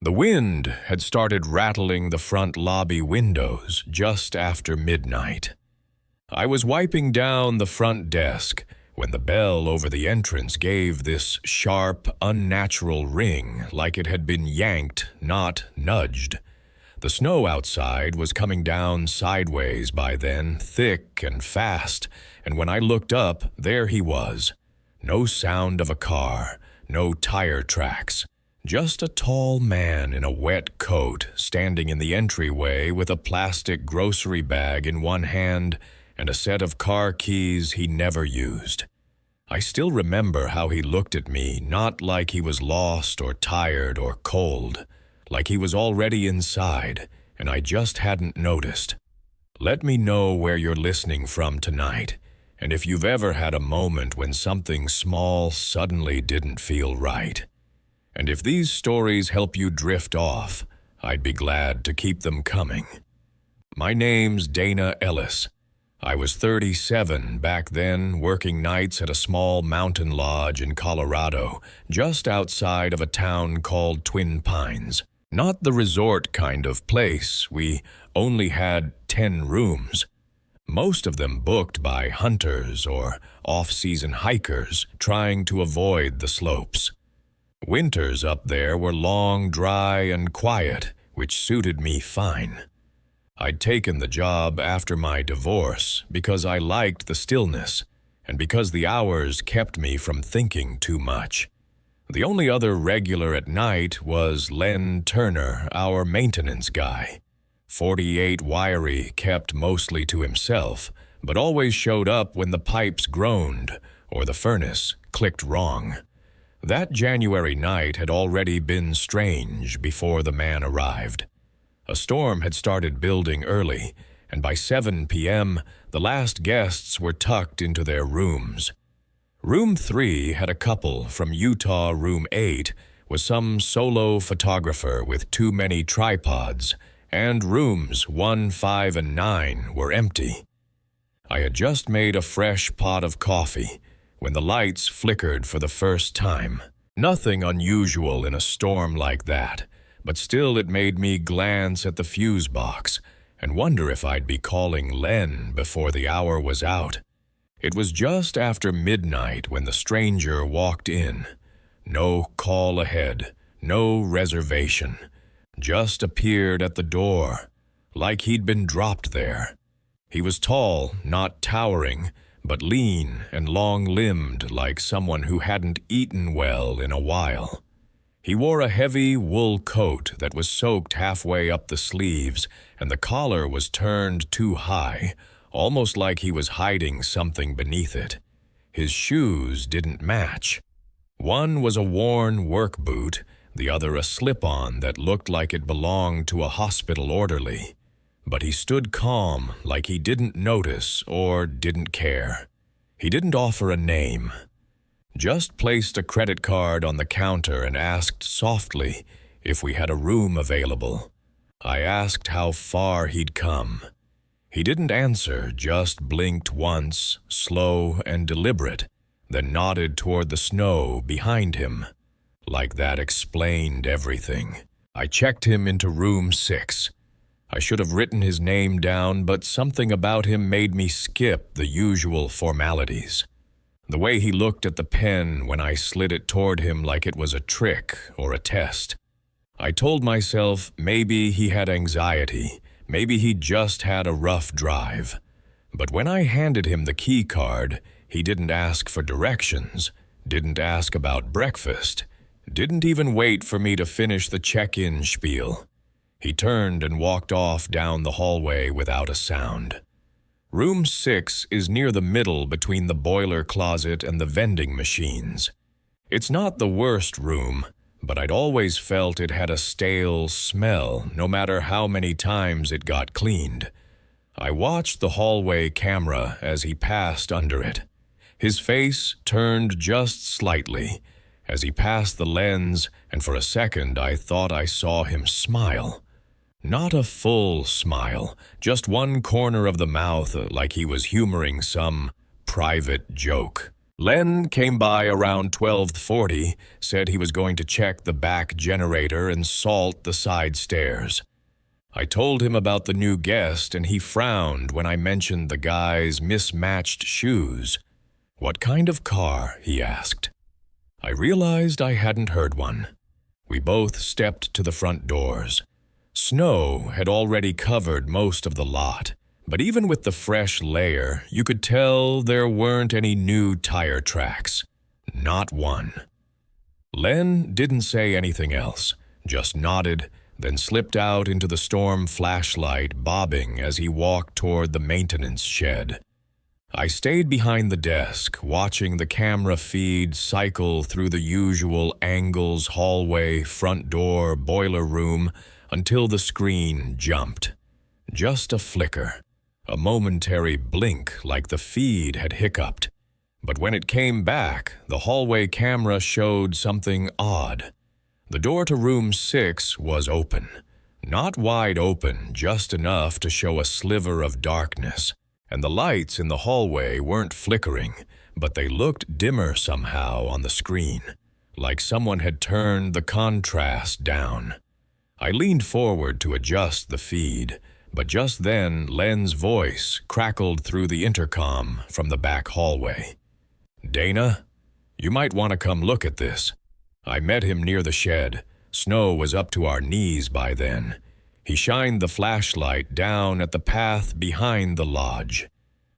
The wind had started rattling the front lobby windows just after midnight. I was wiping down the front desk when the bell over the entrance gave this sharp, unnatural ring like it had been yanked, not nudged. The snow outside was coming down sideways by then, thick and fast, and when I looked up, there he was. No sound of a car, no tire tracks, just a tall man in a wet coat standing in the entryway with a plastic grocery bag in one hand and a set of car keys he never used. I still remember how he looked at me, not like he was lost or tired or cold, like he was already inside, and I just hadn't noticed. Let me know where you're listening from tonight, and if you've ever had a moment when something small suddenly didn't feel right. And if these stories help you drift off, I'd be glad to keep them coming. My name's Dana Ellis. I was 37 back then, working nights at a small mountain lodge in Colorado, just outside of a town called Twin Pines. Not the resort kind of place. We only had 10 rooms, most of them booked by hunters or off-season hikers trying to avoid the slopes. Winters up there were long, dry, and quiet, which suited me fine. I'd taken the job after my divorce because I liked the stillness and because the hours kept me from thinking too much. The only other regular at night was Len Turner, our maintenance guy. 48 wiry, kept mostly to himself, but always showed up when the pipes groaned or the furnace clicked wrong. That January night had already been strange before the man arrived. A storm had started building early, and by 7 p.m., the last guests were tucked into their rooms. Room 3 had a couple from Utah. Room 8 was some solo photographer with too many tripods, and rooms 1, 5, and 9 were empty. I had just made a fresh pot of coffee when the lights flickered for the first time. Nothing unusual in a storm like that, but still it made me glance at the fuse box and wonder if I'd be calling Len before the hour was out. It was just after midnight when the stranger walked in. No call ahead, no reservation. Just appeared at the door, like he'd been dropped there. He was tall, not towering, but lean and long-limbed like someone who hadn't eaten well in a while. He wore a heavy wool coat that was soaked halfway up the sleeves, and the collar was turned too high, almost like he was hiding something beneath it. His shoes didn't match. One was a worn work boot, the other a slip-on that looked like it belonged to a hospital orderly. But he stood calm, like he didn't notice or didn't care. He didn't offer a name. Just placed a credit card on the counter and asked softly if we had a room available. I asked how far he'd come. He didn't answer, just blinked once, slow and deliberate, then nodded toward the snow behind him. Like that explained everything. I checked him into room 6. I should have written his name down, but something about him made me skip the usual formalities. The way he looked at the pen when I slid it toward him like it was a trick or a test. I told myself maybe he had anxiety, maybe he just had a rough drive. But when I handed him the key card, he didn't ask for directions, didn't ask about breakfast, didn't even wait for me to finish the check-in spiel. He turned and walked off down the hallway without a sound. Room 6 is near the middle between the boiler closet and the vending machines. It's not the worst room, but I'd always felt it had a stale smell no matter how many times it got cleaned. I watched the hallway camera as he passed under it. His face turned just slightly as he passed the lens, and for a second I thought I saw him smile. Not a full smile, just one corner of the mouth like he was humoring some private joke. Len came by around 12:40, said he was going to check the back generator and salt the side stairs. I told him about the new guest, and he frowned when I mentioned the guy's mismatched shoes. "What kind of car?" he asked. I realized I hadn't heard one. We both stepped to the front doors. Snow had already covered most of the lot, but even with the fresh layer, you could tell there weren't any new tire tracks. Not one. Len didn't say anything else, just nodded, then slipped out into the storm flashlight, bobbing as he walked toward the maintenance shed. I stayed behind the desk, watching the camera feed cycle through the usual angles, hallway, front door, boiler room, until the screen jumped. Just a flicker, a momentary blink like the feed had hiccuped. But when it came back, the hallway camera showed something odd. The door to room 6 was open. Not wide open, just enough to show a sliver of darkness. And the lights in the hallway weren't flickering, but they looked dimmer somehow on the screen, like someone had turned the contrast down. I leaned forward to adjust the feed, but just then Len's voice crackled through the intercom from the back hallway. "Dana, you might want to come look at this." I met him near the shed. Snow was up to our knees by then. He shined the flashlight down at the path behind the lodge.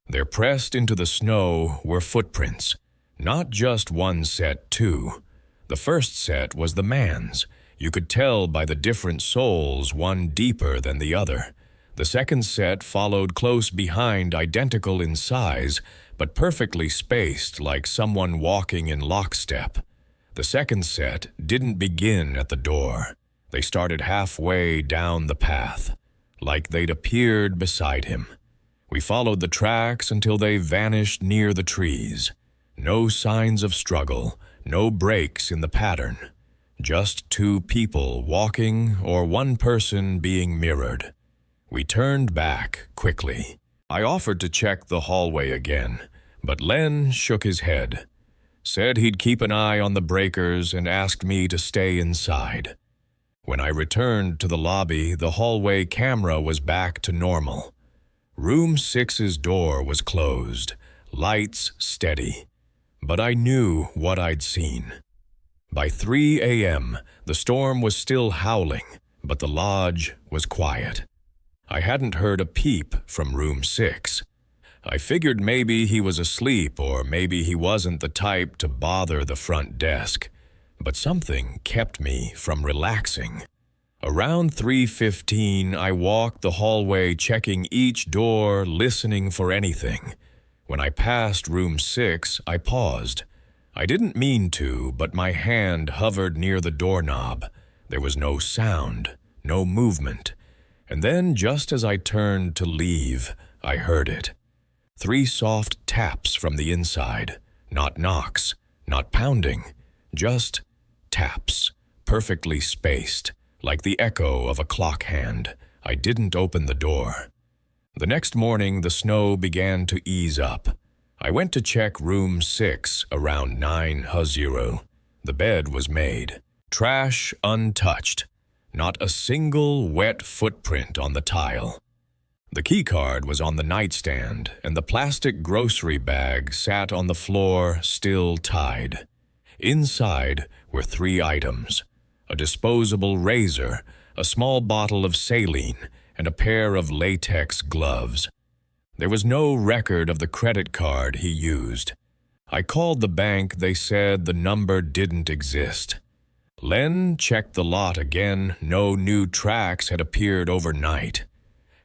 There, pressed into the snow, were footprints. Not just one set, two. The first set was the man's. You could tell by the different soles, one deeper than the other. The second set followed close behind, identical in size, but perfectly spaced like someone walking in lockstep. The second set didn't begin at the door. They started halfway down the path, like they'd appeared beside him. We followed the tracks until they vanished near the trees. No signs of struggle, no breaks in the pattern. Just two people walking or one person being mirrored. We turned back quickly. I offered to check the hallway again, but Len shook his head. Said he'd keep an eye on the breakers and asked me to stay inside. When I returned to the lobby, the hallway camera was back to normal. Room 6's door was closed, lights steady. But I knew what I'd seen. By 3 a.m., the storm was still howling, but the lodge was quiet. I hadn't heard a peep from room 6. I figured maybe he was asleep or maybe he wasn't the type to bother the front desk. But something kept me from relaxing. Around 3:15, I walked the hallway checking each door, listening for anything. When I passed room 6, I paused. I didn't mean to, but my hand hovered near the doorknob. There was no sound, no movement. And then, just as I turned to leave, I heard it. 3 soft taps from the inside. Not knocks, not pounding, just taps, perfectly spaced, like the echo of a clock hand. I didn't open the door. The next morning, the snow began to ease up. I went to check room 6 around 9:00. The bed was made. Trash untouched. Not a single wet footprint on the tile. The keycard was on the nightstand, and the plastic grocery bag sat on the floor, still tied. Inside were 3 items: a disposable razor, a small bottle of saline, and a pair of latex gloves. There was no record of the credit card he used. I called the bank. They said the number didn't exist. Len checked the lot again. No new tracks had appeared overnight.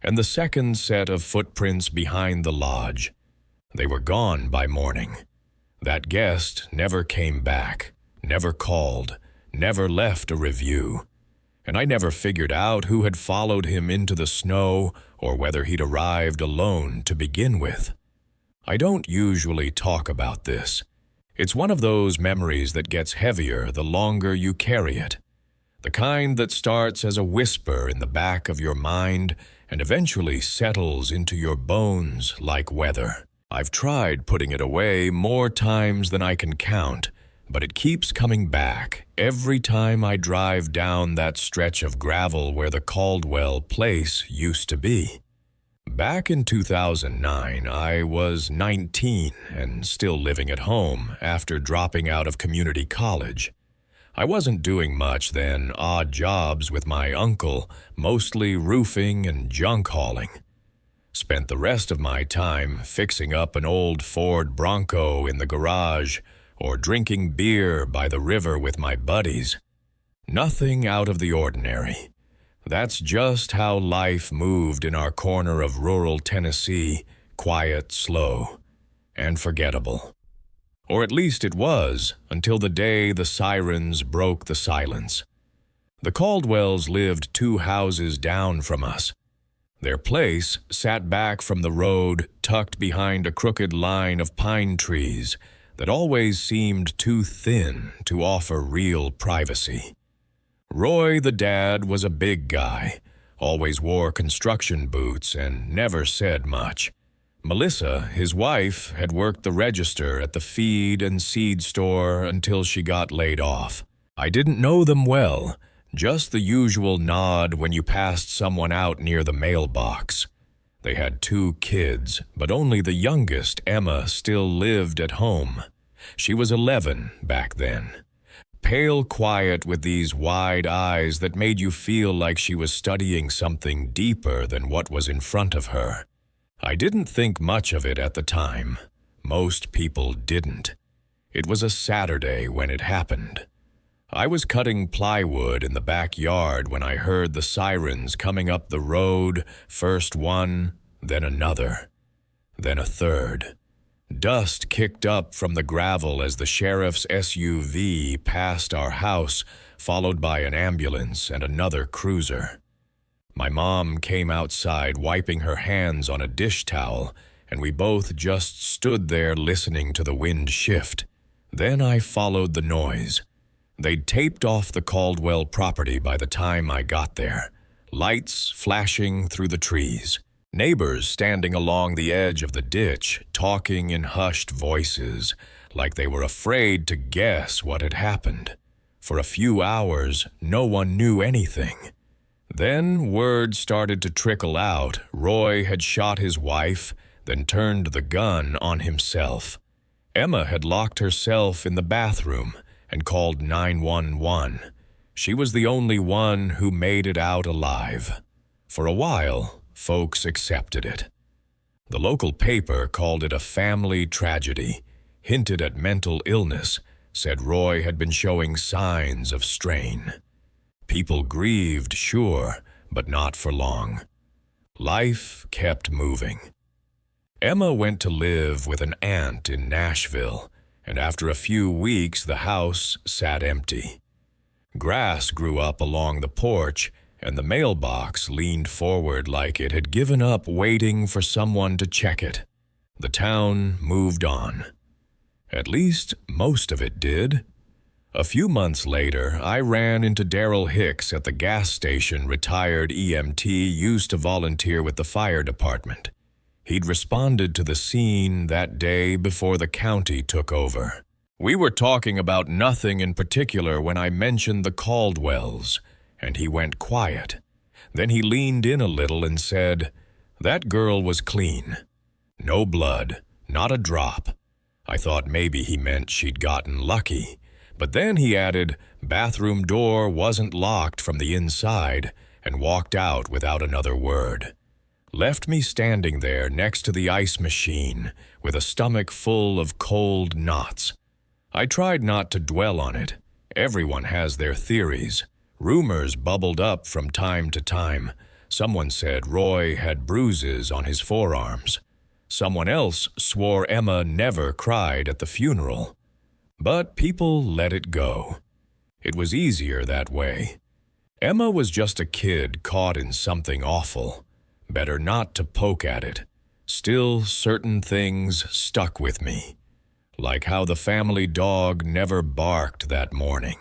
And the second set of footprints behind the lodge. They were gone by morning. That guest never came back, never called, never left a review. And I never figured out who had followed him into the snow or whether he'd arrived alone to begin with. I don't usually talk about this. It's one of those memories that gets heavier the longer you carry it. The kind that starts as a whisper in the back of your mind and eventually settles into your bones like weather. I've tried putting it away more times than I can count, but it keeps coming back every time I drive down that stretch of gravel where the Caldwell place used to be. Back in 2009, I was 19 and still living at home after dropping out of community college. I wasn't doing much then, odd jobs with my uncle, mostly roofing and junk hauling. Spent the rest of my time fixing up an old Ford Bronco in the garage or drinking beer by the river with my buddies. Nothing out of the ordinary. That's just how life moved in our corner of rural Tennessee, quiet, slow, and forgettable. Or at least it was, until the day the sirens broke the silence. The Caldwells lived 2 houses down from us. Their place sat back from the road, tucked behind a crooked line of pine trees that always seemed too thin to offer real privacy. Roy, the dad, was a big guy, always wore construction boots and never said much. Melissa, his wife, had worked the register at the feed and seed store until she got laid off. I didn't know them well, just the usual nod when you passed someone out near the mailbox. They had 2 kids, but only the youngest, Emma, still lived at home. She was 11 back then. Pale quiet with these wide eyes that made you feel like she was studying something deeper than what was in front of her. I didn't think much of it at the time. Most people didn't. It was a Saturday when it happened. I was cutting plywood in the backyard when I heard the sirens coming up the road, first one, then another, then a third. Dust kicked up from the gravel as the sheriff's SUV passed our house, followed by an ambulance and another cruiser. My mom came outside wiping her hands on a dish towel, and we both just stood there listening to the wind shift. Then I followed the noise. They'd taped off the Caldwell property by the time I got there, lights flashing through the trees. Neighbors standing along the edge of the ditch, talking in hushed voices, like they were afraid to guess what had happened. For a few hours, no one knew anything. Then word started to trickle out. Roy had shot his wife, then turned the gun on himself. Emma had locked herself in the bathroom and called 911. She was the only one who made it out alive. For a while, folks accepted it. The local paper called it a family tragedy, hinted at mental illness, said Roy had been showing signs of strain. People grieved, sure, but not for long. Life kept moving. Emma went to live with an aunt in Nashville, and after a few weeks the house sat empty. Grass grew up along the porch, and the mailbox leaned forward like it had given up waiting for someone to check it. The town moved on. At least most of it did. A few months later, I ran into Darryl Hicks at the gas station retired EMT used to volunteer with the fire department. He'd responded to the scene that day before the county took over. We were talking about nothing in particular when I mentioned the Caldwells, and he went quiet. Then he leaned in a little and said, "That girl was clean. No blood, not a drop." I thought maybe he meant she'd gotten lucky. But then he added, "Bathroom door wasn't locked from the inside," and walked out without another word. Left me standing there next to the ice machine with a stomach full of cold knots. I tried not to dwell on it. Everyone has their theories. Rumors bubbled up from time to time. Someone said Roy had bruises on his forearms. Someone else swore Emma never cried at the funeral. But people let it go. It was easier that way. Emma was just a kid caught in something awful. Better not to poke at it. Still, certain things stuck with me. Like how the family dog never barked that morning.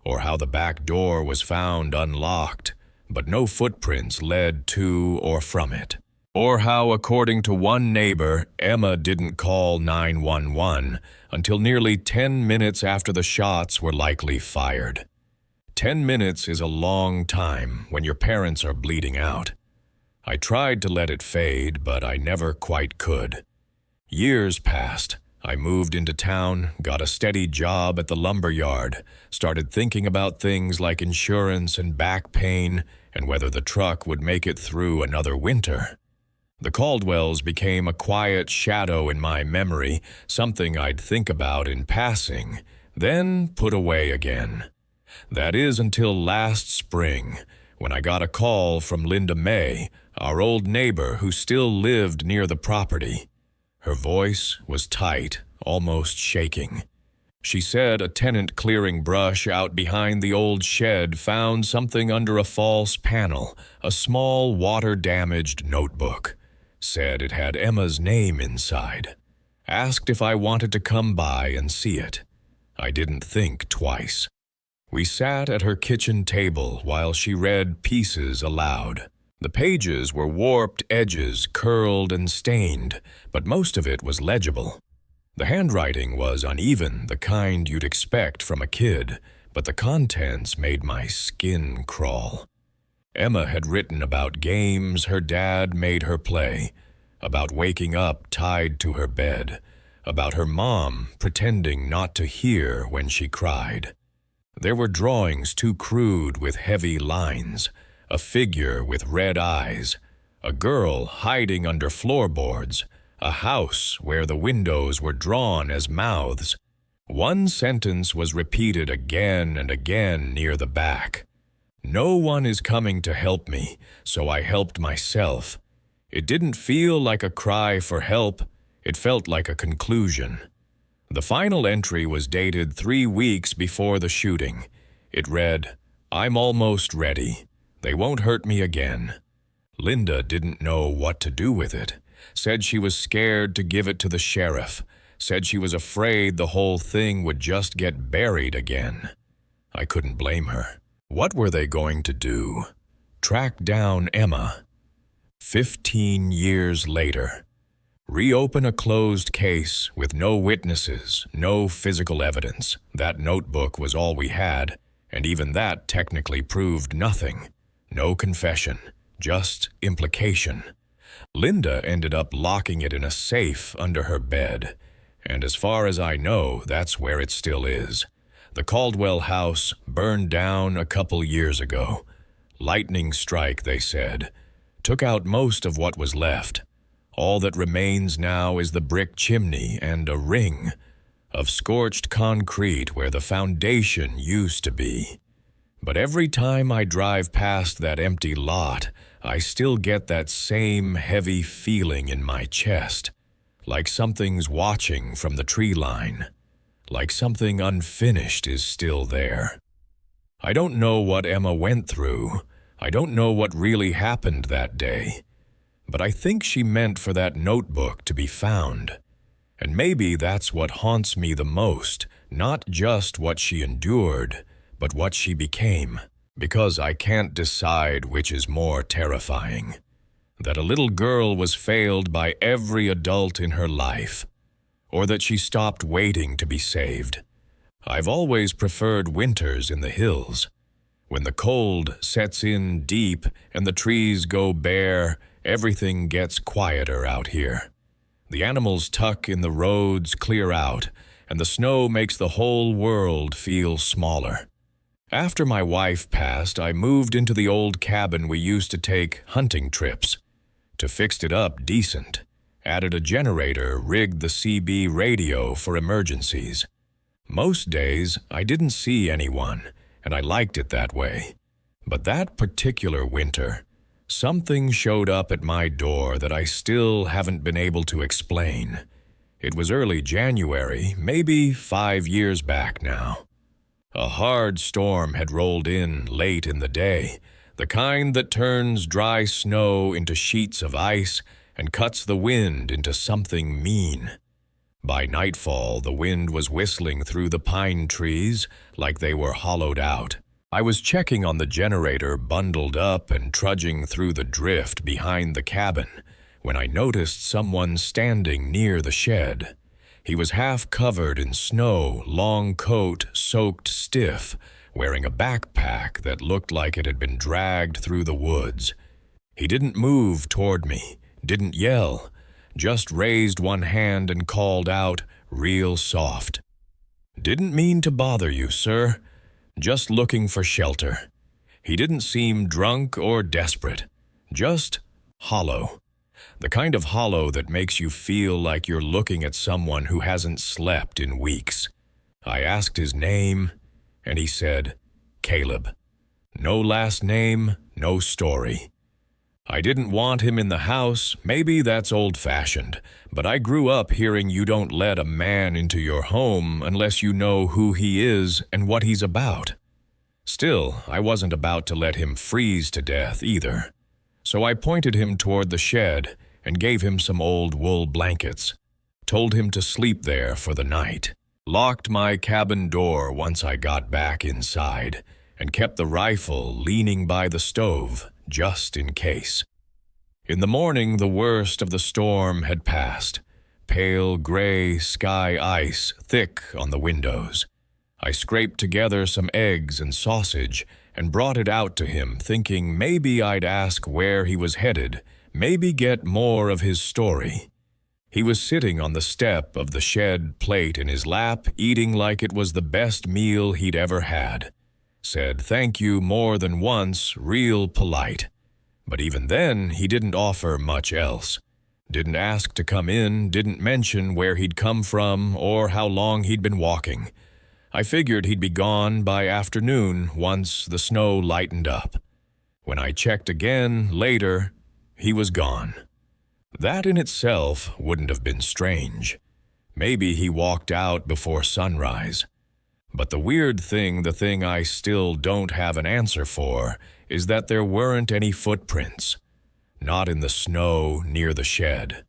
Or how the back door was found unlocked, but no footprints led to or from it. Or how, according to one neighbor, Emma didn't call 911 until nearly 10 minutes after the shots were likely fired. 10 minutes is a long time when your parents are bleeding out. I tried to let it fade, but I never quite could. Years passed. I moved into town, got a steady job at the lumber yard, started thinking about things like insurance and back pain and whether the truck would make it through another winter. The Caldwells became a quiet shadow in my memory, something I'd think about in passing, then put away again. That is until last spring, when I got a call from Linda May, our old neighbor who still lived near the property. Her voice was tight, almost shaking. She said a tenant clearing brush out behind the old shed found something under a false panel, a small water-damaged notebook. Said it had Emma's name inside. Asked if I wanted to come by and see it. I didn't think twice. We sat at her kitchen table while she read pieces aloud. The pages were warped edges, curled and stained, but most of it was legible. The handwriting was uneven, the kind you'd expect from a kid, but the contents made my skin crawl. Emma had written about games her dad made her play, about waking up tied to her bed, about her mom pretending not to hear when she cried. There were drawings too crude with heavy lines, a figure with red eyes, a girl hiding under floorboards, a house where the windows were drawn as mouths. One sentence was repeated again and again near the back. No one is coming to help me, so I helped myself. It didn't feel like a cry for help, it felt like a conclusion. The final entry was dated 3 weeks before the shooting. It read, "I'm almost ready. They won't hurt me again." Linda didn't know what to do with it. Said she was scared to give it to the sheriff. Said she was afraid the whole thing would just get buried again. I couldn't blame her. What were they going to do? Track down Emma? 15 years later. Reopen a closed case with no witnesses, no physical evidence. That notebook was all we had, and even that technically proved nothing. No confession, just implication. Linda ended up locking it in a safe under her bed, and as far as I know, that's where it still is. The Caldwell house burned down a couple years ago. Lightning strike, they said. Took out most of what was left. All that remains now is the brick chimney and a ring of scorched concrete where the foundation used to be. But every time I drive past that empty lot, I still get that same heavy feeling in my chest, like something's watching from the tree line. Like something unfinished is still there. I don't know what Emma went through. I don't know what really happened that day. But I think she meant for that notebook to be found. And maybe that's what haunts me the most, not just what she endured, but what she became. Because I can't decide which is more terrifying. That a little girl was failed by every adult in her life, or that she stopped waiting to be saved. I've always preferred winters in the hills. When the cold sets in deep and the trees go bare, everything gets quieter out here. The animals tuck in the roads, clear out, and the snow makes the whole world feel smaller. After my wife passed, I moved into the old cabin we used to take hunting trips. To fix it up decent. Added a generator, rigged the CB radio for emergencies. Most days, I didn't see anyone, and I liked it that way. But that particular winter, something showed up at my door that I still haven't been able to explain. It was early January, maybe 5 years back now. A hard storm had rolled in late in the day, the kind that turns dry snow into sheets of ice and cuts the wind into something mean. By nightfall, the wind was whistling through the pine trees like they were hollowed out. I was checking on the generator bundled up and trudging through the drift behind the cabin, when I noticed someone standing near the shed. He was half covered in snow, long coat soaked stiff, wearing a backpack that looked like it had been dragged through the woods. He didn't move toward me, didn't yell, just raised one hand and called out, real soft. "Didn't mean to bother you, sir. Just looking for shelter." He didn't seem drunk or desperate, just hollow. The kind of hollow that makes you feel like you're looking at someone who hasn't slept in weeks. I asked his name, and he said, Caleb. No last name, no story. I didn't want him in the house, maybe that's old-fashioned, but I grew up hearing you don't let a man into your home unless you know who he is and what he's about. Still, I wasn't about to let him freeze to death either. So I pointed him toward the shed and gave him some old wool blankets, told him to sleep there for the night, locked my cabin door once I got back inside, and kept the rifle leaning by the stove just in case. In the morning, the worst of the storm had passed. Pale gray sky ice thick on the windows. I scraped together some eggs and sausage and brought it out to him, thinking maybe I'd ask where he was headed, maybe get more of his story. He was sitting on the step of the shed, plate in his lap, eating like it was the best meal he'd ever had. Said thank you more than once, real polite. But even then, he didn't offer much else. Didn't ask to come in, didn't mention where he'd come from or how long he'd been walking. I figured he'd be gone by afternoon once the snow lightened up. When I checked again later, he was gone. That in itself wouldn't have been strange. Maybe he walked out before sunrise. But the weird thing, the thing I still don't have an answer for, is that there weren't any footprints. Not in the snow near the shed.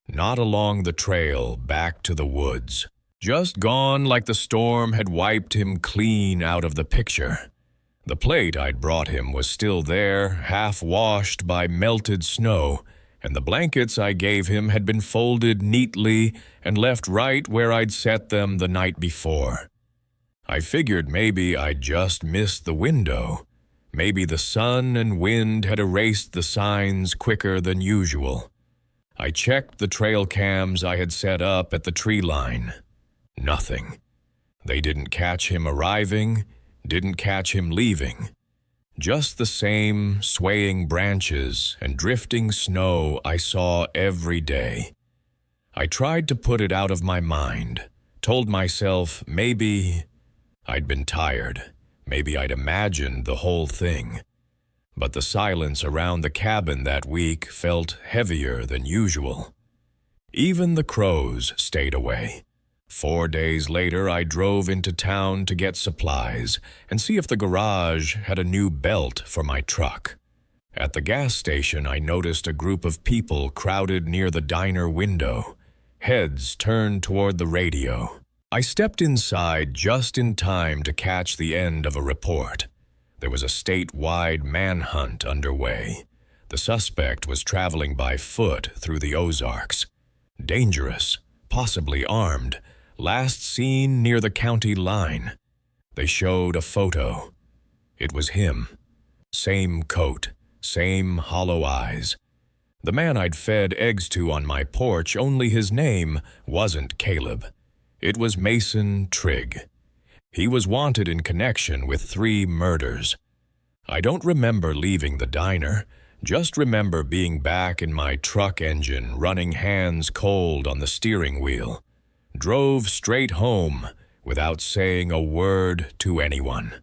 Not along the trail back to the woods. Just gone like the storm had wiped him clean out of the picture. The plate I'd brought him was still there, half washed by melted snow, and the blankets I gave him had been folded neatly and left right where I'd set them the night before. I figured maybe I'd just missed the window. Maybe the sun and wind had erased the signs quicker than usual. I checked the trail cams I had set up at the tree line. Nothing. They didn't catch him arriving, didn't catch him leaving. Just the same swaying branches and drifting snow I saw every day. I tried to put it out of my mind, told myself maybe I'd been tired, maybe I'd imagined the whole thing. But the silence around the cabin that week felt heavier than usual. Even the crows stayed away. 4 days later, I drove into town to get supplies and see if the garage had a new belt for my truck. At the gas station, I noticed a group of people crowded near the diner window, heads turned toward the radio. I stepped inside just in time to catch the end of a report. There was a statewide manhunt underway. The suspect was traveling by foot through the Ozarks. Dangerous, possibly armed. Last seen near the county line. They showed a photo. It was him. Same coat, same hollow eyes. The man I'd fed eggs to on my porch, only his name wasn't Caleb. It was Mason Trigg. He was wanted in connection with 3 murders. I don't remember leaving the diner, just remember being back in my truck engine, running hands cold on the steering wheel. Drove straight home without saying a word to anyone.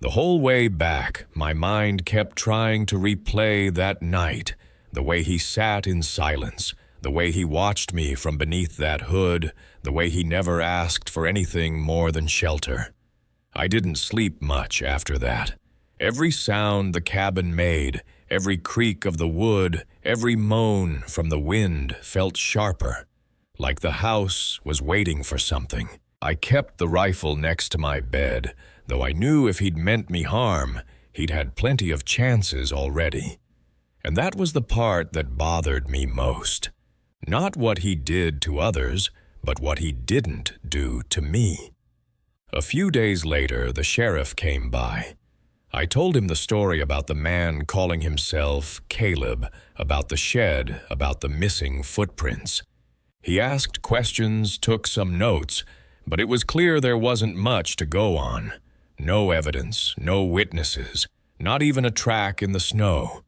The whole way back, my mind kept trying to replay that night, the way he sat in silence, the way he watched me from beneath that hood, the way he never asked for anything more than shelter. I didn't sleep much after that. Every sound the cabin made, every creak of the wood, every moan from the wind felt sharper. Like the house was waiting for something. I kept the rifle next to my bed, though I knew if he'd meant me harm, he'd had plenty of chances already. And that was the part that bothered me most. Not what he did to others, but what he didn't do to me. A few days later, the sheriff came by. I told him the story about the man calling himself Caleb, about the shed, about the missing footprints. He asked questions, took some notes, but it was clear there wasn't much to go on. No evidence, no witnesses, not even a track in the snow.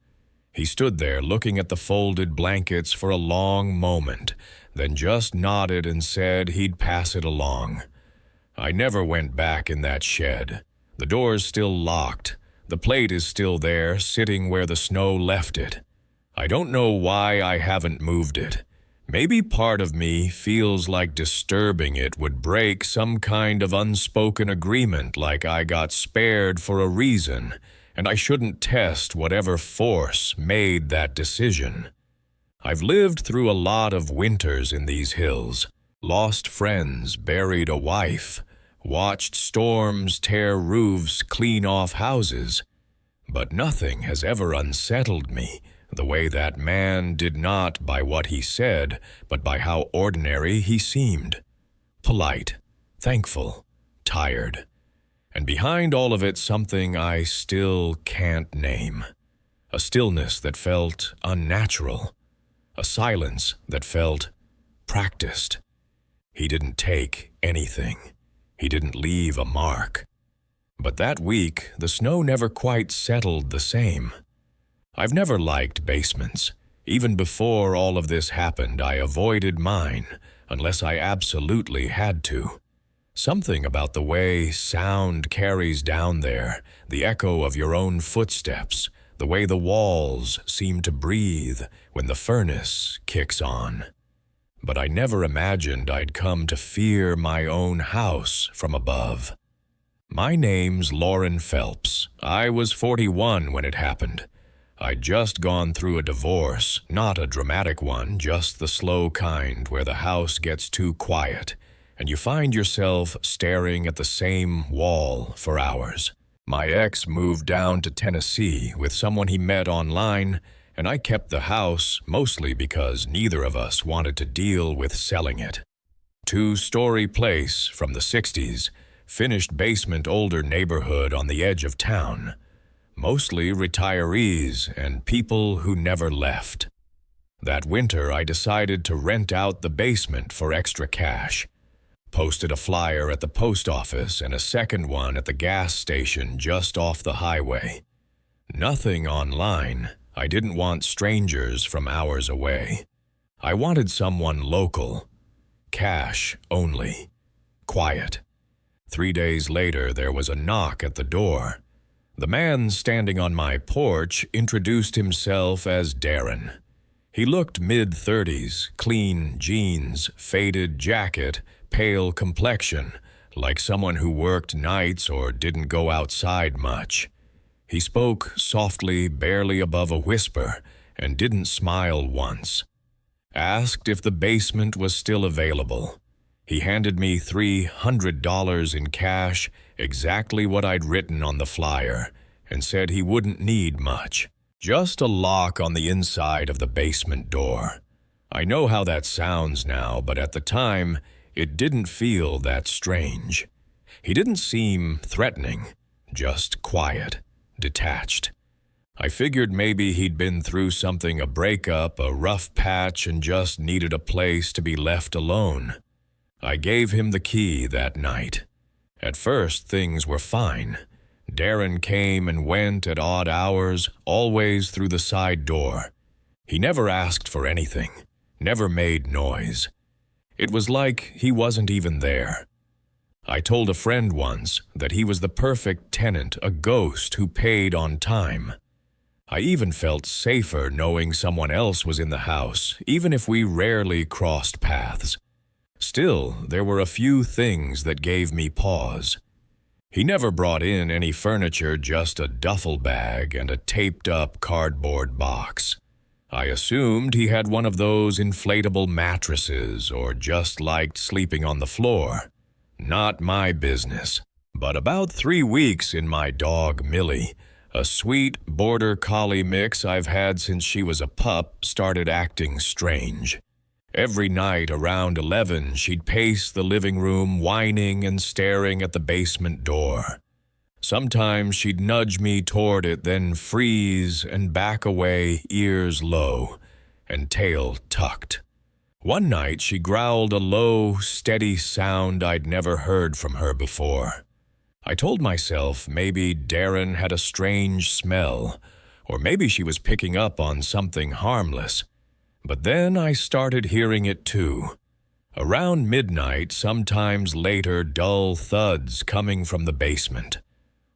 He stood there looking at the folded blankets for a long moment, then just nodded and said he'd pass it along. I never went back in that shed. The door's still locked. The plate is still there, sitting where the snow left it. I don't know why I haven't moved it. Maybe part of me feels like disturbing it would break some kind of unspoken agreement, like I got spared for a reason, and I shouldn't test whatever force made that decision. I've lived through a lot of winters in these hills, lost friends, buried a wife, watched storms tear roofs, clean off houses, but nothing has ever unsettled me the way that man did, not by what he said, but by how ordinary he seemed. Polite, thankful, tired, and behind all of it something I still can't name. A stillness that felt unnatural, a silence that felt practiced. He didn't take anything. He didn't leave a mark. But that week, the snow never quite settled the same. I've never liked basements. Even before all of this happened, I avoided mine, unless I absolutely had to. Something about the way sound carries down there, the echo of your own footsteps, the way the walls seem to breathe when the furnace kicks on. But I never imagined I'd come to fear my own house from above. My name's Lauren Phelps. I was 41 when it happened. I'd just gone through a divorce, not a dramatic one, just the slow kind where the house gets too quiet, and you find yourself staring at the same wall for hours. My ex moved down to Tennessee with someone he met online, and I kept the house mostly because neither of us wanted to deal with selling it. Two-story place from the 60s, finished basement, older neighborhood on the edge of town. Mostly retirees and people who never left. That winter, I decided to rent out the basement for extra cash. Posted a flyer at the post office and a second one at the gas station just off the highway. Nothing online. I didn't want strangers from hours away. I wanted someone local. Cash only. Quiet. 3 days later, there was a knock at the door. The man standing on my porch introduced himself as Darren. He looked mid-30s, clean jeans, faded jacket, pale complexion, like someone who worked nights or didn't go outside much. He spoke softly, barely above a whisper, and didn't smile once. Asked if the basement was still available. He handed me $300 in cash, exactly what I'd written on the flyer, and said he wouldn't need much. Just a lock on the inside of the basement door. I know how that sounds now, but at the time, it didn't feel that strange. He didn't seem threatening, just quiet, detached. I figured maybe he'd been through something, a breakup, a rough patch, and just needed a place to be left alone. I gave him the key that night. At first, things were fine. Darren came and went at odd hours, always through the side door. He never asked for anything, never made noise. It was like he wasn't even there. I told a friend once that he was the perfect tenant, a ghost who paid on time. I even felt safer knowing someone else was in the house, even if we rarely crossed paths. Still, there were a few things that gave me pause. He never brought in any furniture, just a duffel bag and a taped-up cardboard box. I assumed he had one of those inflatable mattresses or just liked sleeping on the floor. Not my business. But about 3 weeks in my dog Millie, A sweet border collie mix I've had since she was a pup started acting strange. Every night around 11, she'd pace the living room, whining and staring at the basement door. Sometimes she'd nudge me toward it, then freeze and back away, ears low and tail tucked. One night she growled a low, steady sound I'd never heard from her before. I told myself maybe Darren had a strange smell, or maybe she was picking up on something harmless. But then I started hearing it too. Around midnight, sometimes later, dull thuds coming from the basement.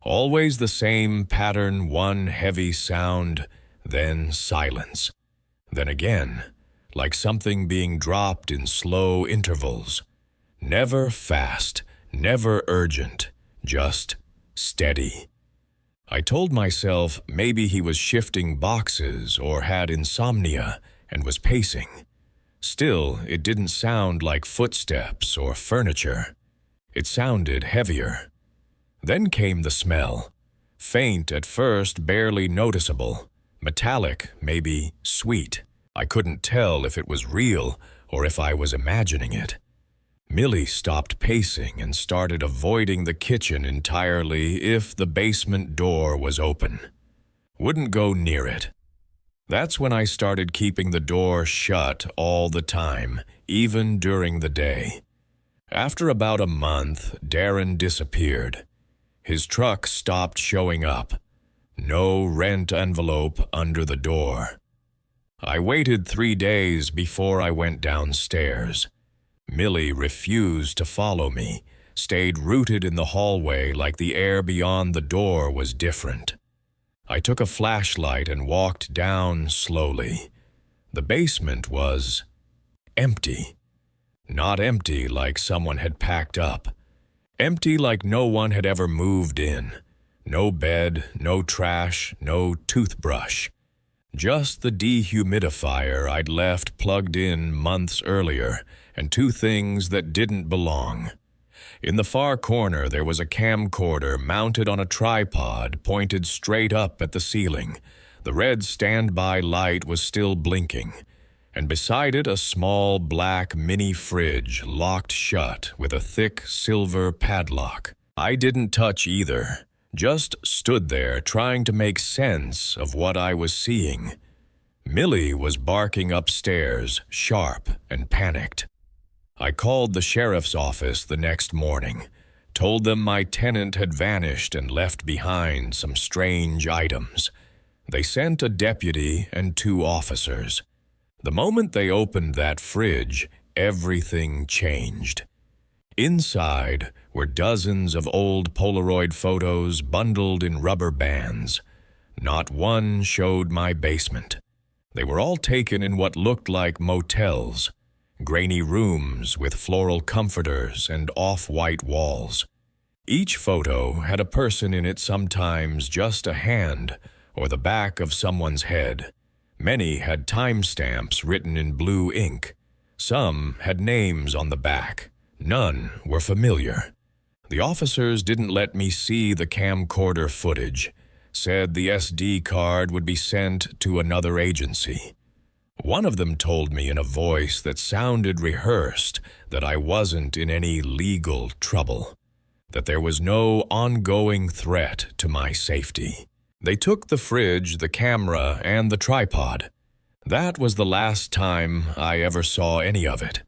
Always the same pattern, one heavy sound, then silence. Then again, like something being dropped in slow intervals. Never fast, never urgent, just steady. I told myself maybe he was shifting boxes or had insomnia and was pacing. Still, it didn't sound like footsteps or furniture. It sounded heavier. Then came the smell. Faint at first, barely noticeable. Metallic, maybe sweet. I couldn't tell if it was real or if I was imagining it. Millie stopped pacing and started avoiding the kitchen entirely if the basement door was open. Wouldn't go near it. That's when I started keeping the door shut all the time, even during the day. After about a month, Darren disappeared. His truck stopped showing up. No rent envelope under the door. I waited 3 days before I went downstairs. Millie refused to follow me, stayed rooted in the hallway like the air beyond the door was different. I took a flashlight and walked down slowly. The basement was empty. Not empty like someone had packed up. Empty like no one had ever moved in. No bed, no trash, no toothbrush. Just the dehumidifier I'd left plugged in months earlier, and 2 things that didn't belong. In the far corner there was a camcorder mounted on a tripod pointed straight up at the ceiling. The red standby light was still blinking, and beside it a small black mini fridge locked shut with a thick silver padlock. I didn't touch either, just stood there trying to make sense of what I was seeing. Millie was barking upstairs, sharp and panicked. I called the sheriff's office the next morning, told them my tenant had vanished and left behind some strange items. They sent a deputy and 2 officers. The moment they opened that fridge, everything changed. Inside were dozens of old Polaroid photos bundled in rubber bands. Not one showed my basement. They were all taken in what looked like motels. Grainy rooms with floral comforters and off-white walls. Each photo had a person in it, sometimes just a hand or the back of someone's head. Many had timestamps written in blue ink. Some had names on the back. None were familiar. The officers didn't let me see the camcorder footage. Said the SD card would be sent to another agency. One of them told me in a voice that sounded rehearsed that I wasn't in any legal trouble, that there was no ongoing threat to my safety. They took the fridge, the camera, and the tripod. That was the last time I ever saw any of it.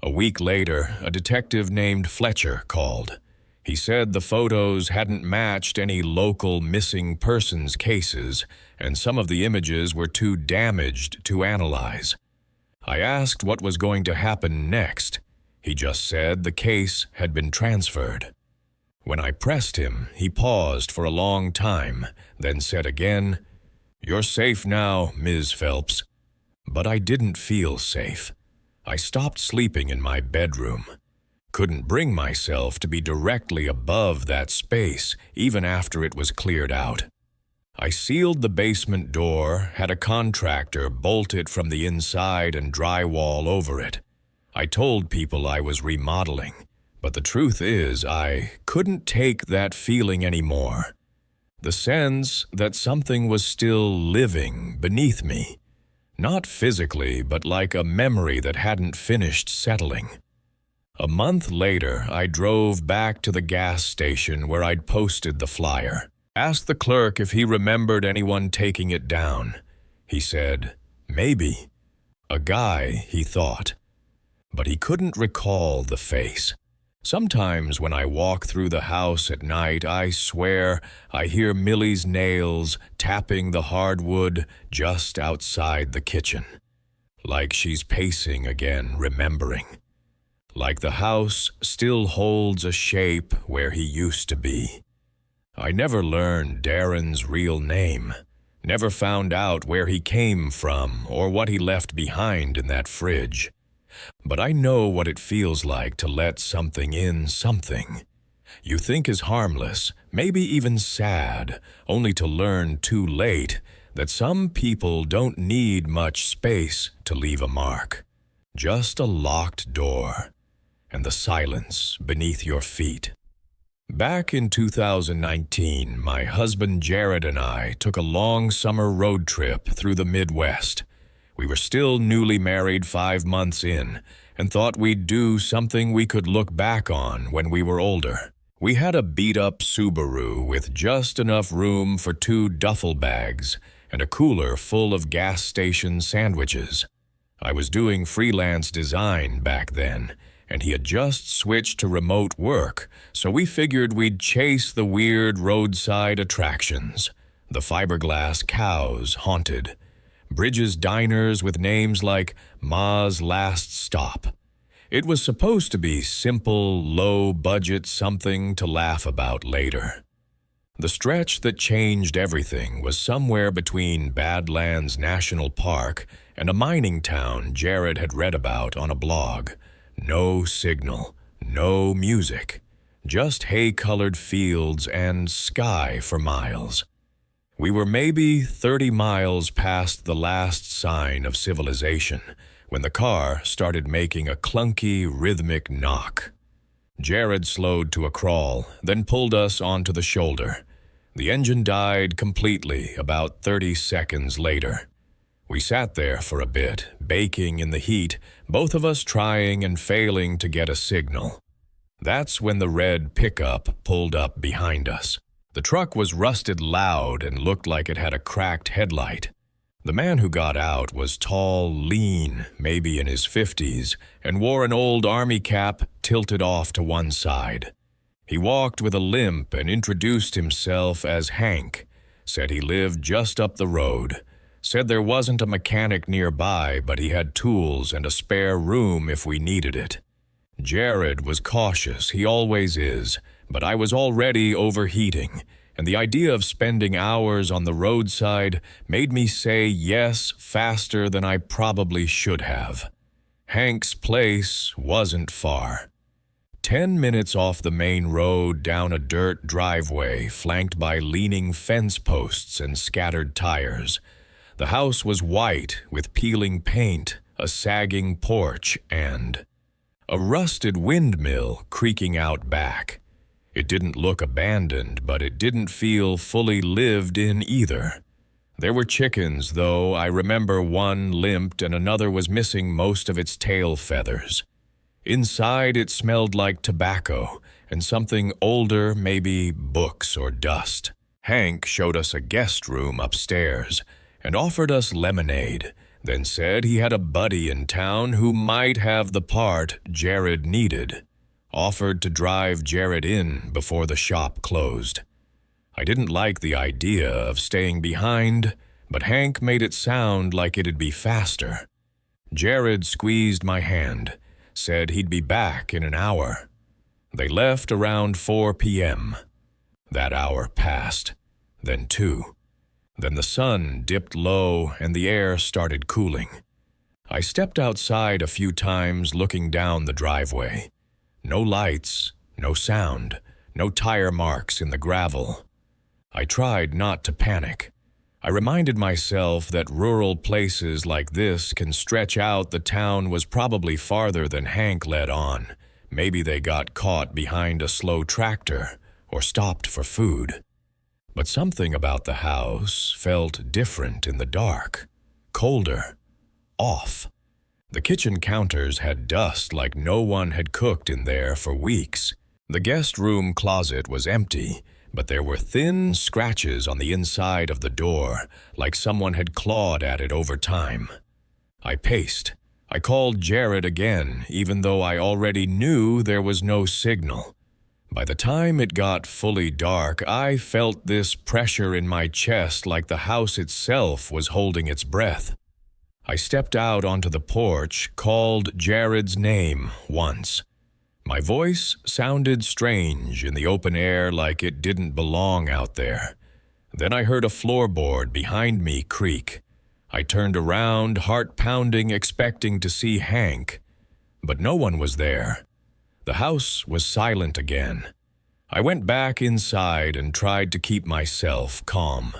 A week later, a detective named Fletcher called. He said the photos hadn't matched any local missing persons cases, and some of the images were too damaged to analyze. I asked what was going to happen next. He just said the case had been transferred. When I pressed him, he paused for a long time, then said again, "You're safe now, Ms. Phelps." But I didn't feel safe. I stopped sleeping in my bedroom. Couldn't bring myself to be directly above that space, even after it was cleared out. I sealed the basement door, had a contractor bolt it from the inside and drywall over it. I told people I was remodeling, but the truth is I couldn't take that feeling anymore. The sense that something was still living beneath me. Not physically, but like a memory that hadn't finished settling. A month later, I drove back to the gas station where I'd posted the flyer. Asked the clerk if he remembered anyone taking it down. He said, maybe. A guy, he thought. But he couldn't recall the face. Sometimes when I walk through the house at night, I swear I hear Millie's nails tapping the hardwood just outside the kitchen. Like she's pacing again, remembering. Like the house still holds a shape where he used to be. I never learned Darren's real name. Never found out where he came from or what he left behind in that fridge. But I know what it feels like to let something in something you think is harmless, maybe even sad, only to learn too late that some people don't need much space to leave a mark. Just a locked door and the silence beneath your feet. Back in 2019, my husband Jared and I took a long summer road trip through the Midwest. We were still newly married 5 months in and thought we'd do something we could look back on when we were older. We had a beat-up Subaru with just enough room for 2 duffel bags and a cooler full of gas station sandwiches. I was doing freelance design back then, and he had just switched to remote work, so we figured we'd chase the weird roadside attractions. The fiberglass cows haunted. Bridges diners with names like Ma's Last Stop. It was supposed to be simple, low-budget something to laugh about later. The stretch that changed everything was somewhere between Badlands National Park and a mining town Jared had read about on a blog. No signal, no music, just hay-colored fields and sky for miles. We were maybe 30 miles past the last sign of civilization when the car started making a clunky, rhythmic knock. Jared slowed to a crawl, then pulled us onto the shoulder. The engine died completely about 30 seconds later. We sat there for a bit, baking in the heat, both of us trying and failing to get a signal. That's when the red pickup pulled up behind us. The truck was rusted loud and looked like it had a cracked headlight. The man who got out was tall, lean, maybe in his 50s, and wore an old army cap tilted off to one side. He walked with a limp and introduced himself as Hank, said he lived just up the road, said there wasn't a mechanic nearby, but he had tools and a spare room if we needed it. Jared was cautious, he always is, but I was already overheating, and the idea of spending hours on the roadside made me say yes faster than I probably should have. Hank's place wasn't far. 10 minutes off the main road down a dirt driveway flanked by leaning fence posts and scattered tires. The house was white with peeling paint, a sagging porch, and a rusted windmill creaking out back. It didn't look abandoned, but it didn't feel fully lived in either. There were chickens, though I remember one limped and another was missing most of its tail feathers. Inside it smelled like tobacco and something older, maybe books or dust. Hank showed us a guest room upstairs and offered us lemonade, then said he had a buddy in town who might have the part Jared needed. Offered to drive Jared in before the shop closed. I didn't like the idea of staying behind, but Hank made it sound like it'd be faster. Jared squeezed my hand, said he'd be back in an hour. They left around 4 p.m. That hour passed, then 2. Then the sun dipped low and the air started cooling. I stepped outside a few times looking down the driveway. No lights, no sound, no tire marks in the gravel. I tried not to panic. I reminded myself that rural places like this can stretch out. The town was probably farther than Hank let on. Maybe they got caught behind a slow tractor or stopped for food. But something about the house felt different in the dark, colder, off. The kitchen counters had dust like no one had cooked in there for weeks. The guest room closet was empty, but there were thin scratches on the inside of the door, like someone had clawed at it over time. I paced. I called Jared again, even though I already knew there was no signal. By the time it got fully dark, I felt this pressure in my chest like the house itself was holding its breath. I stepped out onto the porch, called Jared's name once. My voice sounded strange in the open air, like it didn't belong out there. Then I heard a floorboard behind me creak. I turned around, heart pounding, expecting to see Hank. But no one was there. The house was silent again. I went back inside and tried to keep myself calm.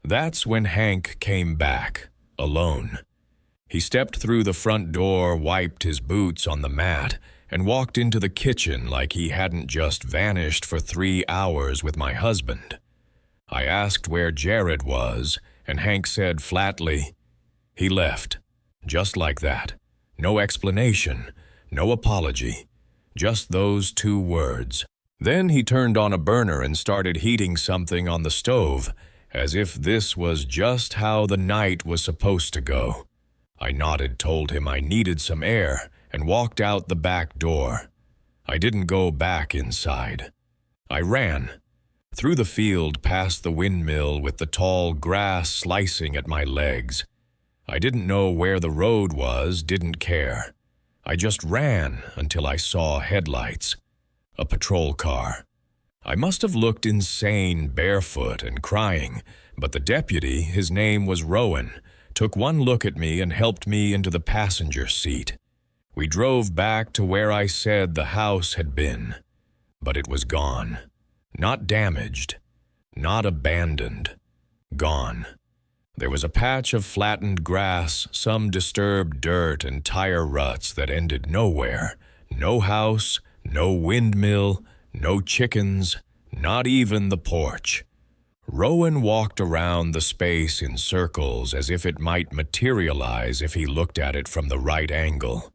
That's when Hank came back, alone. He stepped through the front door, wiped his boots on the mat, and walked into the kitchen like he hadn't just vanished for 3 hours with my husband. I asked where Jared was, and Hank said flatly, "He left." Just like that. No explanation, no apology, just those 2 words. Then he turned on a burner and started heating something on the stove, as if this was just how the night was supposed to go. I nodded, told him I needed some air, and walked out the back door. I didn't go back inside. I ran. Through the field, past the windmill with the tall grass slicing at my legs. I didn't know where the road was, didn't care. I just ran until I saw headlights. A patrol car. I must have looked insane, barefoot and crying, but the deputy, his name was Rowan, took one look at me and helped me into the passenger seat. We drove back to where I said the house had been, but it was gone. Not damaged, not abandoned, gone. There was a patch of flattened grass, some disturbed dirt and tire ruts that ended nowhere. No house, no windmill, no chickens, not even the porch. Rowan walked around the space in circles as if it might materialize if he looked at it from the right angle.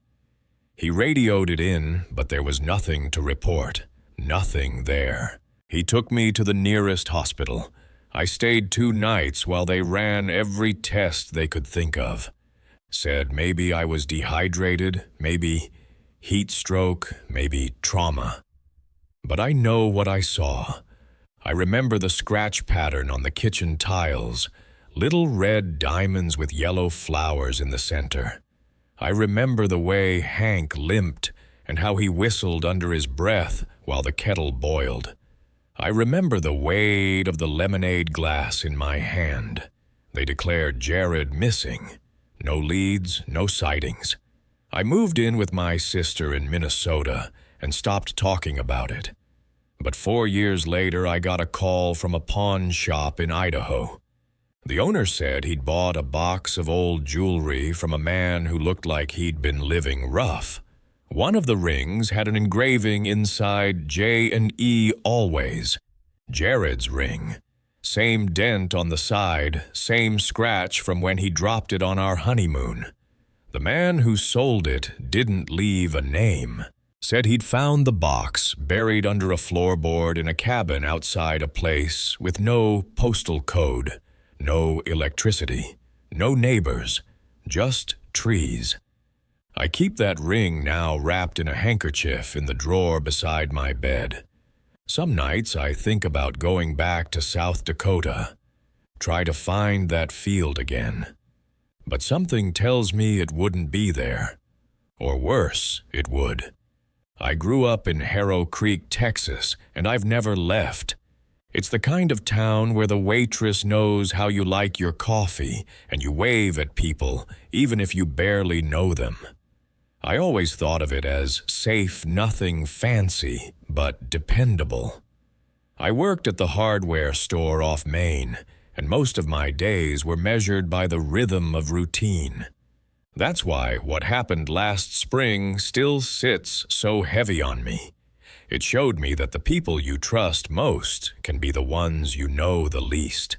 He radioed it in, but there was nothing to report, nothing there. He took me to the nearest hospital. I stayed 2 nights while they ran every test they could think of. Said maybe I was dehydrated, maybe heat stroke, maybe trauma. But I know what I saw. I remember the scratch pattern on the kitchen tiles, little red diamonds with yellow flowers in the center. I remember the way Hank limped and how he whistled under his breath while the kettle boiled. I remember the weight of the lemonade glass in my hand. They declared Jared missing. No leads, no sightings. I moved in with my sister in Minnesota and stopped talking about it. But 4 years later, I got a call from a pawn shop in Idaho. The owner said he'd bought a box of old jewelry from a man who looked like he'd been living rough. One of the rings had an engraving inside J&E always. Jared's ring. Same dent on the side, same scratch from when he dropped it on our honeymoon. The man who sold it didn't leave a name. Said he'd found the box buried under a floorboard in a cabin outside a place with no postal code, no electricity, no neighbors, just trees. I keep that ring now wrapped in a handkerchief in the drawer beside my bed. Some nights I think about going back to South Dakota, try to find that field again. But something tells me it wouldn't be there. Or worse, it would. I grew up in Harrow Creek, Texas, and I've never left. It's the kind of town where the waitress knows how you like your coffee, and you wave at people, even if you barely know them. I always thought of it as safe, nothing fancy, but dependable. I worked at the hardware store off Main, and most of my days were measured by the rhythm of routine. That's why what happened last spring still sits so heavy on me. It showed me that the people you trust most can be the ones you know the least.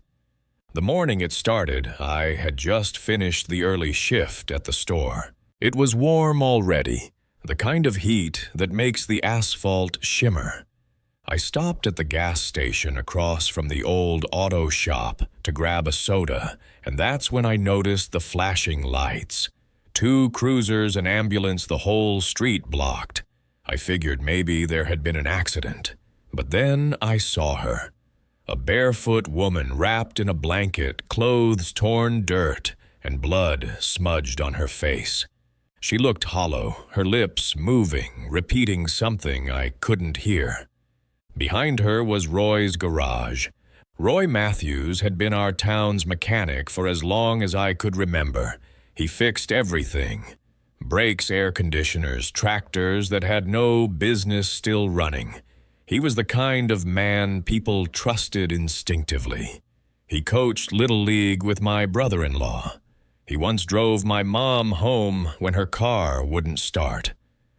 The morning it started, I had just finished the early shift at the store. It was warm already, the kind of heat that makes the asphalt shimmer. I stopped at the gas station across from the old auto shop to grab a soda, and that's when I noticed the flashing lights. 2 cruisers, an ambulance, the whole street blocked. I figured maybe there had been an accident. But then I saw her. A barefoot woman wrapped in a blanket, clothes torn dirt, and blood smudged on her face. She looked hollow, her lips moving, repeating something I couldn't hear. Behind her was Roy's garage. Roy Matthews had been our town's mechanic for as long as I could remember. He fixed everything. Brakes, air conditioners, tractors that had no business still running. He was the kind of man people trusted instinctively. He coached Little League with my brother-in-law. He once drove my mom home when her car wouldn't start.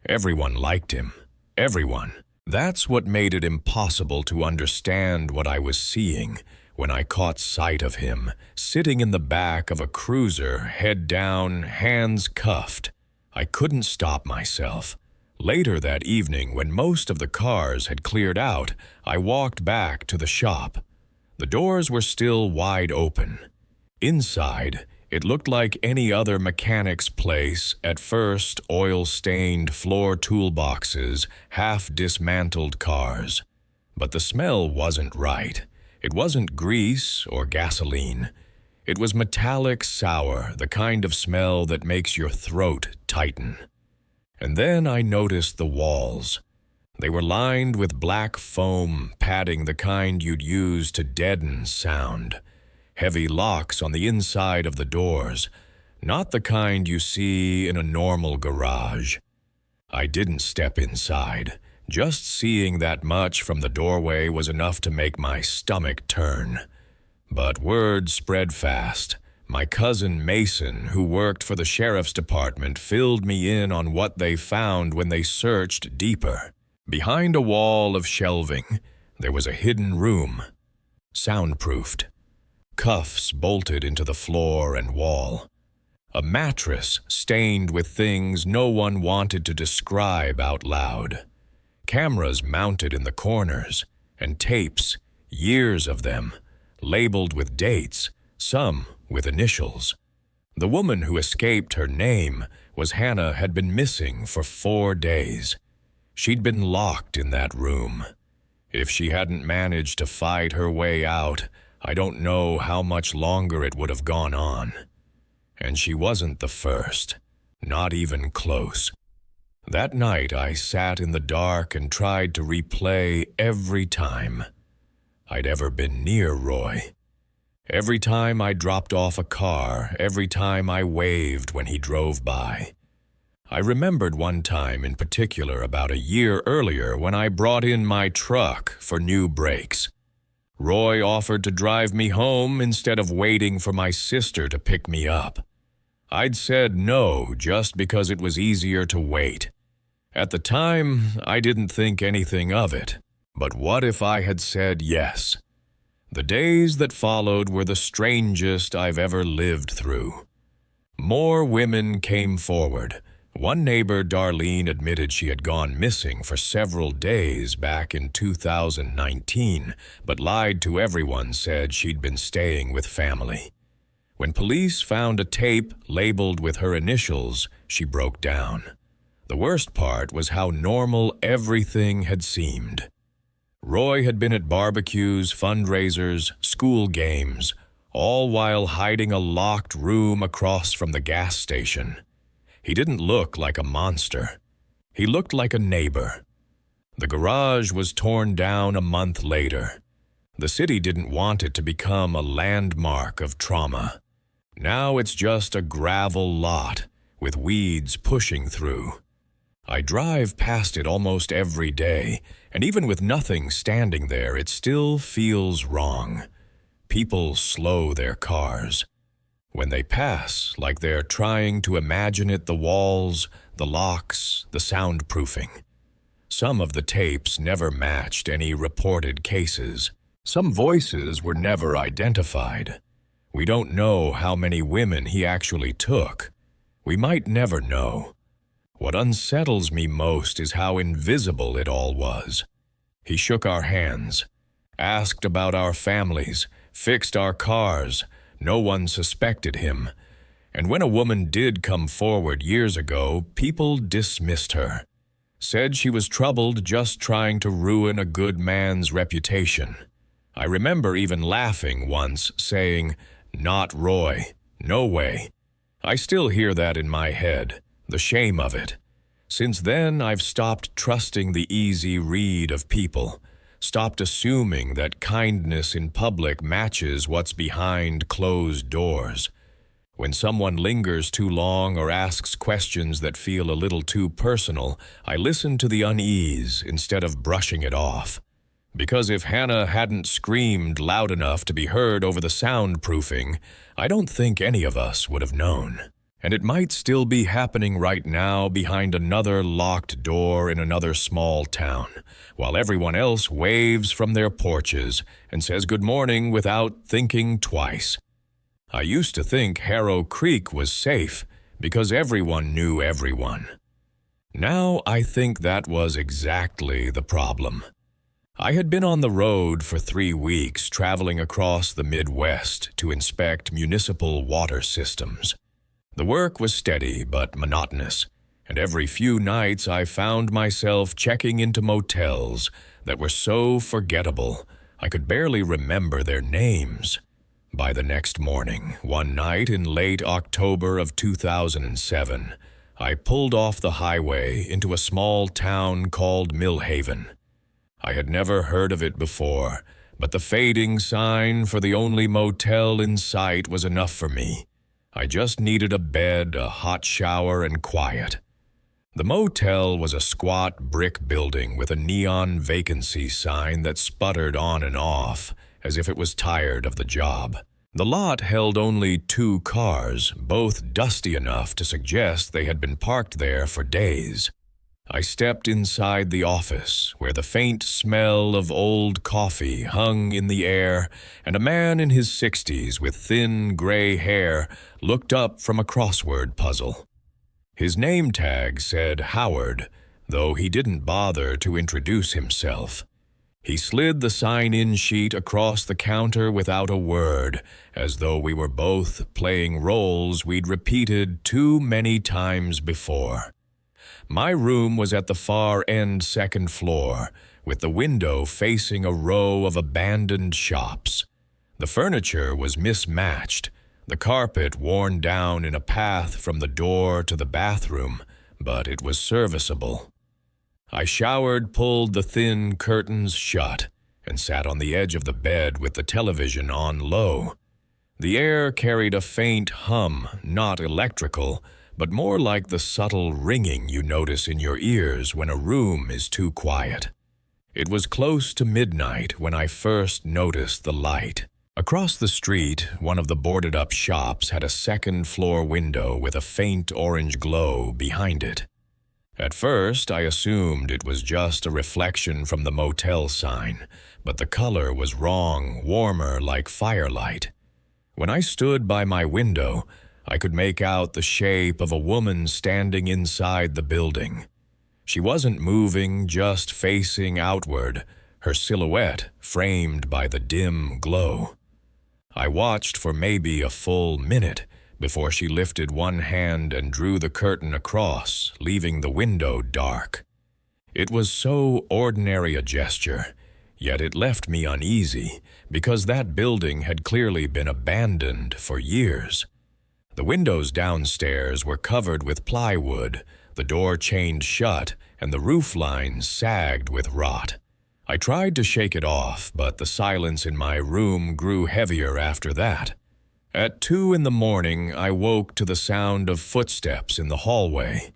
Everyone liked him. Everyone. That's what made it impossible to understand what I was seeing when I caught sight of him, sitting in the back of a cruiser, head down, hands cuffed. I couldn't stop myself. Later that evening, when most of the cars had cleared out, I walked back to the shop. The doors were still wide open. Inside, it looked like any other mechanic's place. At first, oil-stained floor toolboxes, half-dismantled cars. But the smell wasn't right. It wasn't grease or gasoline. It was metallic sour, the kind of smell that makes your throat tighten. And then I noticed the walls. They were lined with black foam padding, the kind you'd use to deaden sound. Heavy locks on the inside of the doors, not the kind you see in a normal garage. I didn't step inside. Just seeing that much from the doorway was enough to make my stomach turn. But word spread fast. My cousin Mason, who worked for the sheriff's department, filled me in on what they found when they searched deeper. Behind a wall of shelving, there was a hidden room, soundproofed. Cuffs bolted into the floor and wall. A mattress stained with things no one wanted to describe out loud. Cameras mounted in the corners, and tapes, years of them, labeled with dates, some with initials. The woman who escaped her name was Hannah had been missing for 4 days. She'd been locked in that room. If she hadn't managed to fight her way out, I don't know how much longer it would have gone on. And she wasn't the first, not even close. That night I sat in the dark and tried to replay every time I'd ever been near Roy. Every time I dropped off a car, every time I waved when he drove by. I remembered one time in particular about a year earlier when I brought in my truck for new brakes. Roy offered to drive me home instead of waiting for my sister to pick me up. I'd said no just because it was easier to wait. At the time, I didn't think anything of it. But what if I had said yes? The days that followed were the strangest I've ever lived through. More women came forward. One neighbor, Darlene, admitted she had gone missing for several days back in 2019, but lied to everyone, said she'd been staying with family. When police found a tape labeled with her initials, she broke down. The worst part was how normal everything had seemed. Roy had been at barbecues, fundraisers, school games, all while hiding a locked room across from the gas station. He didn't look like a monster. He looked like a neighbor. The garage was torn down a month later. The city didn't want it to become a landmark of trauma. Now it's just a gravel lot with weeds pushing through. I drive past it almost every day, and even with nothing standing there, it still feels wrong. People slow their cars. When they pass, like they're trying to imagine it, the walls, the locks, the soundproofing. Some of the tapes never matched any reported cases. Some voices were never identified. We don't know how many women he actually took. We might never know. What unsettles me most is how invisible it all was. He shook our hands, asked about our families, fixed our cars. No one suspected him. And when a woman did come forward years ago, people dismissed her. Said she was troubled just trying to ruin a good man's reputation. I remember even laughing once, saying, "Not Roy. No way." I still hear that in my head, the shame of it. Since then, I've stopped trusting the easy read of people, stopped assuming that kindness in public matches what's behind closed doors. When someone lingers too long or asks questions that feel a little too personal, I listen to the unease instead of brushing it off. Because if Hannah hadn't screamed loud enough to be heard over the soundproofing, I don't think any of us would have known. And it might still be happening right now behind another locked door in another small town, while everyone else waves from their porches and says good morning without thinking twice. I used to think Harrow Creek was safe because everyone knew everyone. Now I think that was exactly the problem. I had been on the road for 3 weeks traveling across the Midwest to inspect municipal water systems. The work was steady but monotonous, and every few nights I found myself checking into motels that were so forgettable I could barely remember their names. By the next morning, one night in late October of 2007, I pulled off the highway into a small town called Millhaven. I had never heard of it before, but the fading sign for the only motel in sight was enough for me. I just needed a bed, a hot shower, and quiet. The motel was a squat brick building with a neon vacancy sign that sputtered on and off, as if it was tired of the job. The lot held only 2 cars, both dusty enough to suggest they had been parked there for days. I stepped inside the office, where the faint smell of old coffee hung in the air, and a man in his 60s with thin gray hair looked up from a crossword puzzle. His name tag said Howard, though he didn't bother to introduce himself. He slid the sign-in sheet across the counter without a word, as though we were both playing roles we'd repeated too many times before. My room was at the far end 2nd floor, with the window facing a row of abandoned shops. The furniture was mismatched, the carpet worn down in a path from the door to the bathroom, but it was serviceable. I showered, pulled the thin curtains shut, and sat on the edge of the bed with the television on low. The air carried a faint hum, not electrical, but more like the subtle ringing you notice in your ears when a room is too quiet. It was close to midnight when I first noticed the light. Across the street, one of the boarded-up shops had a 2nd-floor window with a faint orange glow behind it. At first, I assumed it was just a reflection from the motel sign, but the color was wrong, warmer like firelight. When I stood by my window, I could make out the shape of a woman standing inside the building. She wasn't moving, just facing outward, her silhouette framed by the dim glow. I watched for maybe a full minute before she lifted one hand and drew the curtain across, leaving the window dark. It was so ordinary a gesture, yet it left me uneasy, because that building had clearly been abandoned for years. The windows downstairs were covered with plywood, the door chained shut, and the roof lines sagged with rot. I tried to shake it off, but the silence in my room grew heavier after that. At 2 in the morning, I woke to the sound of footsteps in the hallway.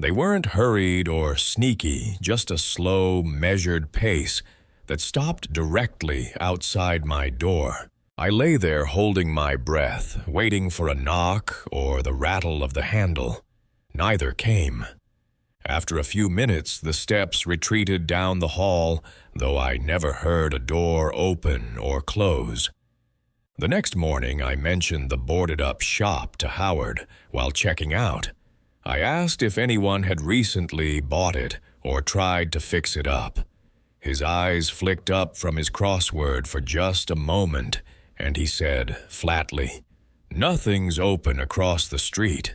They weren't hurried or sneaky, just a slow, measured pace that stopped directly outside my door. I lay there holding my breath, waiting for a knock or the rattle of the handle. Neither came. After a few minutes, the steps retreated down the hall, though I never heard a door open or close. The next morning, I mentioned the boarded-up shop to Howard while checking out. I asked if anyone had recently bought it or tried to fix it up. His eyes flicked up from his crossword for just a moment, and he said flatly, "Nothing's open across the street."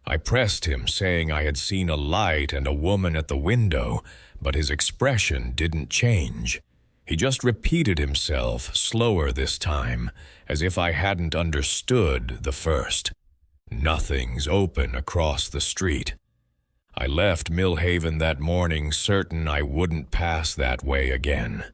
I pressed him, saying I had seen a light and a woman at the window, but his expression didn't change. He just repeated himself, slower this time, as if I hadn't understood the first. "Nothing's open across the street." I left Millhaven that morning certain I wouldn't pass that way again.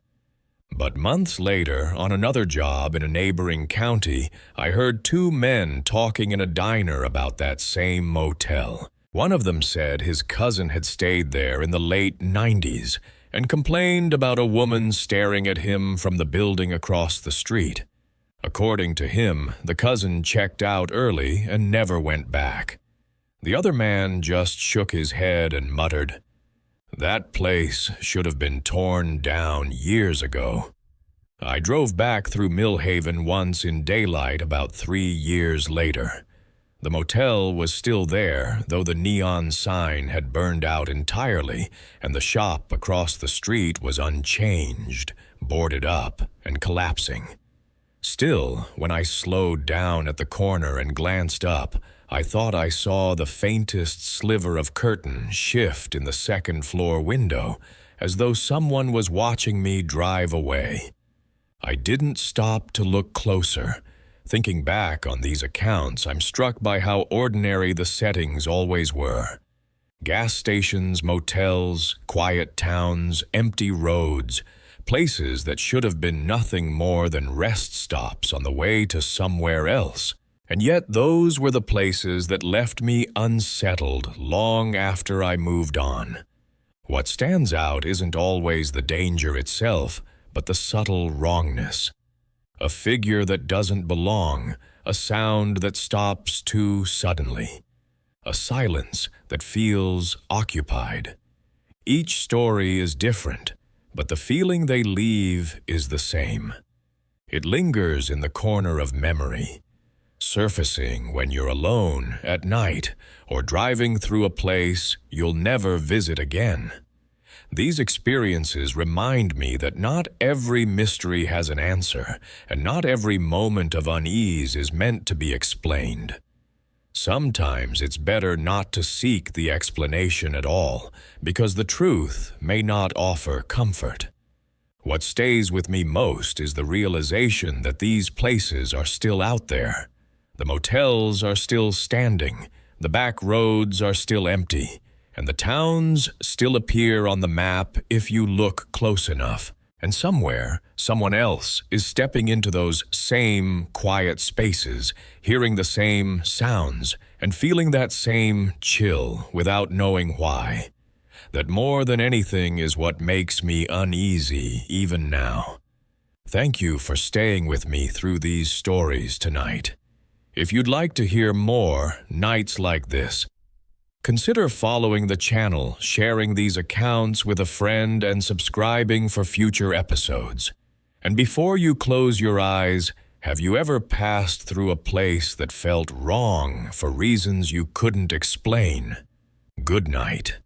But months later, on another job in a neighboring county, I heard two men talking in a diner about that same motel. One of them said his cousin had stayed there in the late 90s and complained about a woman staring at him from the building across the street. According to him, the cousin checked out early and never went back. The other man just shook his head and muttered, "That place should have been torn down years ago." I drove back through Millhaven once in daylight about 3 years later. The motel was still there, though the neon sign had burned out entirely, and the shop across the street was unchanged, boarded up, and collapsing. Still, when I slowed down at the corner and glanced up, I thought I saw the faintest sliver of curtain shift in the second-floor window, as though someone was watching me drive away. I didn't stop to look closer. Thinking back on these accounts, I'm struck by how ordinary the settings always were. Gas stations, motels, quiet towns, empty roads, places that should have been nothing more than rest stops on the way to somewhere else. And yet those were the places that left me unsettled long after I moved on. What stands out isn't always the danger itself, but the subtle wrongness. A figure that doesn't belong, a sound that stops too suddenly, a silence that feels occupied. Each story is different, but the feeling they leave is the same. It lingers in the corner of memory, surfacing when you're alone at night or driving through a place you'll never visit again. These experiences remind me that not every mystery has an answer, and not every moment of unease is meant to be explained. Sometimes it's better not to seek the explanation at all, because the truth may not offer comfort. What stays with me most is the realization that these places are still out there. The motels are still standing, the back roads are still empty, and the towns still appear on the map if you look close enough. And somewhere, someone else is stepping into those same quiet spaces, hearing the same sounds, and feeling that same chill without knowing why. That more than anything is what makes me uneasy even now. Thank you for staying with me through these stories tonight. If you'd like to hear more nights like this, consider following the channel, sharing these accounts with a friend, and subscribing for future episodes. And before you close your eyes, have you ever passed through a place that felt wrong for reasons you couldn't explain? Good night.